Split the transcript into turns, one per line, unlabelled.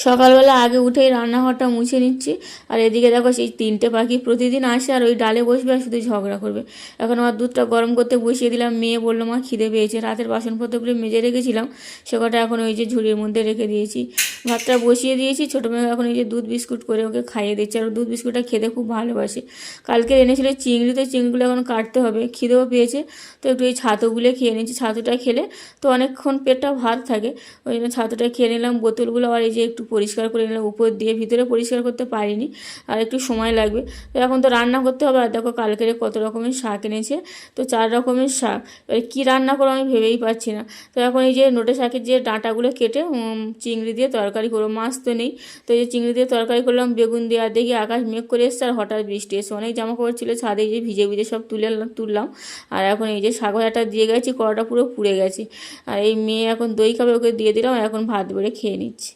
সকালবেলা আগে উঠেই রান্নাঘরটা মুছে নিচ্ছি। আর এদিকে দেখো সেই 3টে পাখি প্রতিদিন আসে আর ওই ডালে বসবে আর শুধু ঝগড়া করবে। এখন আমার দুধটা গরম করতে বসিয়ে দিলাম, মেয়ে বললো মা খিদে পেয়েছে। রাতের বাসনপত্রগুলো মেজে রেখেছিলাম, সে কটা এখন ওই যে ঝুড়ির মধ্যে রেখে দিয়েছি। ভাতটা বসিয়ে দিয়েছি, ছোটো মেয়ে এখন এই যে দুধ বিস্কুট করে ওকে খাইয়ে দিচ্ছে। আর দুধ বিস্কুটটা খেতে খুব ভালোবাসে। কালকে এনেছিল চিংড়ি, তো চিংড়িগুলো এখন কাটতে হবে, খিদেও পেয়েছে। তো একটু এই ছাতুগুলো খেয়ে নিচ্ছি, ছাতুটা খেলে তো অনেকক্ষণ পেটটা ভাত থাকে, ওই জন্য ছাতুটা খেয়ে নিলাম। বোতলগুলো আর এই যে একটু পরিষ্কার করে নিলাম উপর দিয়ে, ভিতরে পরিষ্কার করতে পারিনি, আর একটু সময় লাগবে। তো এখন তো রান্না করতে হবে। আর দেখো কালকের কত রকমের শাক এনেছে, তো 4 রকমের শাক। এবার কী রান্না করো আমি ভেবেই পাচ্ছি না। তো এখন এই যে নোটে শাকের যে ডাঁটাগুলো কেটে চিংড়ি দিয়ে তরকারি করবো, মাছ তো নেই। তো এই যে চিংড়ি দিয়ে তরকারি করলাম বেগুন দিয়ে। আর দেখি আকাশ মেঘ করে এসছে আর হঠাৎ বৃষ্টি এসছে। অনেক জামা কাপড় ছিল ছাদে, এই যে ভিজে ভিজে সব তুললাম। আর এখন এই যে শাক ভাজাটা দিয়ে গেছি, কড়াটা পুরো পুড়ে গেছে। আর এই মেয়ে এখন দই খাবে, ওকে দিয়ে দিলাম, এখন ভাত বেড়ে খেয়ে নিচ্ছি।